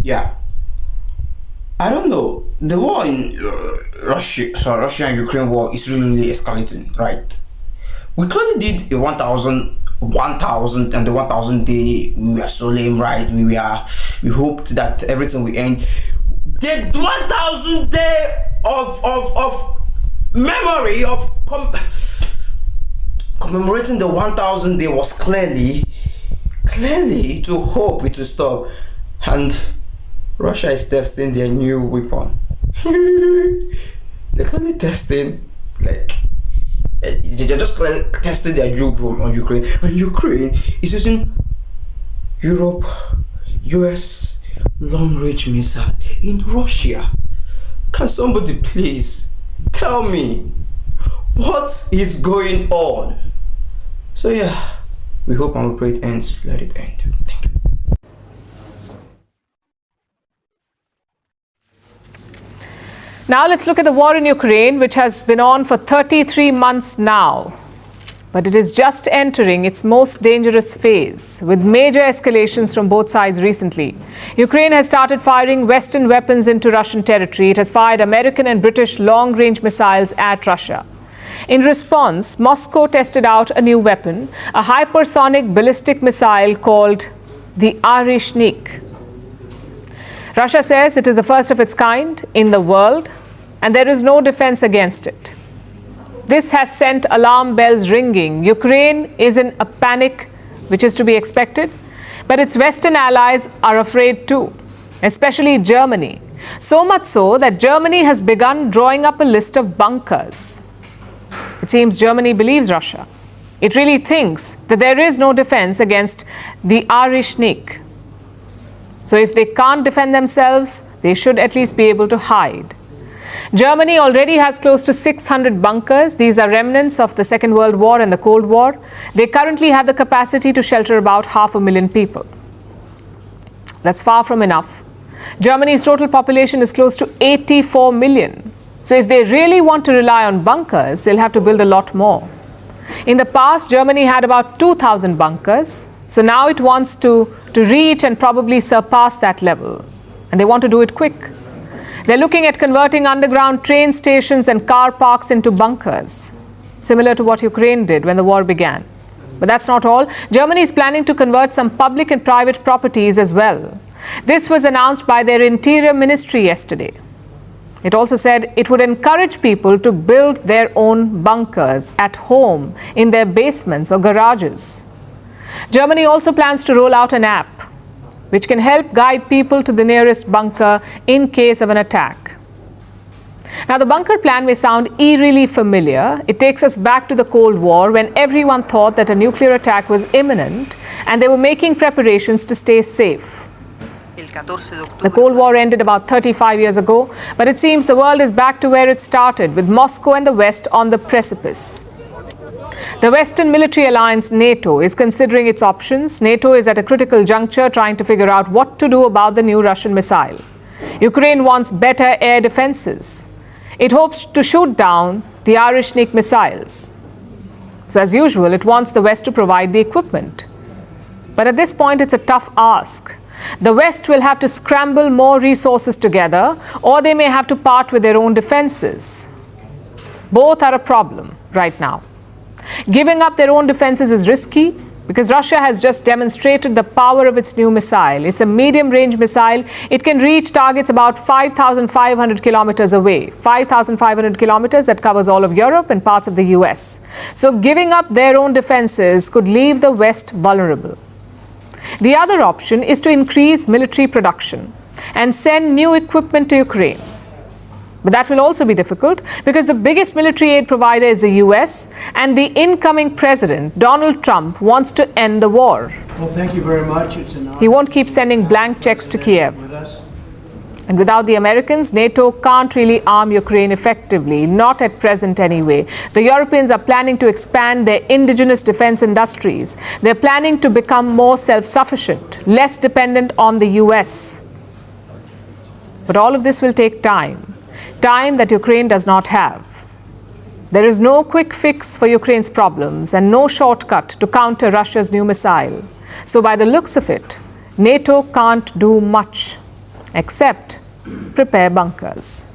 Yeah, I don't know. The war in Russia and Ukraine war is really escalating, right? We clearly did a 1,000 and the 1,000 day. We were so lame, right? We hoped that everything will end. The 1,000 day of memory of commemorating the 1,000 day was clearly to hope it will stop. And Russia is testing their new weapon. They're clearly testing, like, they're just clearly testing their new weapon on Ukraine. And Ukraine is using Europe, US long-range missile in Russia. Can somebody please tell me what is going on? So yeah, we hope and we pray it ends. Let it end. Thank you. Now let's look at the war in Ukraine, which has been on for 33 months now. But it is just entering its most dangerous phase, with major escalations from both sides recently. Ukraine has started firing Western weapons into Russian territory. It has fired American and British long-range missiles at Russia. In response, Moscow tested out a new weapon, a hypersonic ballistic missile called the Oreshnik. Russia says it is the first of its kind in the world, and there is no defense against it. This has sent alarm bells ringing. Ukraine is in a panic, which is to be expected, but its Western allies are afraid too, especially Germany. So much so that Germany has begun drawing up a list of bunkers. It seems Germany believes Russia. It really thinks that there is no defense against the Oreshnik. So if they can't defend themselves, they should at least be able to hide. Germany already has close to 600 bunkers. These are remnants of the Second World War and the Cold War. They currently have the capacity to shelter about 500,000 people. That's far from enough. Germany's total population is close to 84 million. So if they really want to rely on bunkers, they'll have to build a lot more. In the past, Germany had about 2,000 bunkers. So now it wants to reach and probably surpass that level. And they want to do it quick. They're looking at converting underground train stations and car parks into bunkers, similar to what Ukraine did when the war began. But that's not all. Germany is planning to convert some public and private properties as well. This was announced by their Interior Ministry yesterday. It also said it would encourage people to build their own bunkers at home, in their basements or garages. Germany also plans to roll out an app which can help guide people to the nearest bunker in case of an attack. Now, the bunker plan may sound eerily familiar. It takes us back to the Cold War, when everyone thought that a nuclear attack was imminent and they were making preparations to stay safe. The Cold War ended about 35 years ago, but it seems the world is back to where it started, with Moscow and the West on the precipice. The Western military alliance NATO is considering its options. NATO is at a critical juncture trying to figure out what to do about the new Russian missile. Ukraine wants better air defenses. It hopes to shoot down the Oreshnik missiles. So as usual, it wants the West to provide the equipment. But at this point, it's a tough ask. The West will have to scramble more resources together, or they may have to part with their own defenses. Both are a problem right now. Giving up their own defenses is risky because Russia has just demonstrated the power of its new missile. It's a medium-range missile. It can reach targets about 5,500 kilometers away. 5,500 kilometers, that covers all of Europe and parts of the US. So giving up their own defenses could leave the West vulnerable. The other option is to increase military production and send new equipment to Ukraine. But that will also be difficult because the biggest military aid provider is the US, and the incoming president, Donald Trump, wants to end the war. Well, thank you very much. It's an honor. He won't keep sending blank checks to Kiev. And without the Americans, NATO can't really arm Ukraine effectively, not at present anyway. The Europeans are planning to expand their indigenous defense industries. They're planning to become more self-sufficient, less dependent on the US. But all of this will take time. Time that Ukraine does not have. There is no quick fix for Ukraine's problems and no shortcut to counter Russia's new missile. So by the looks of it, NATO can't do much. Except prepare bunkers.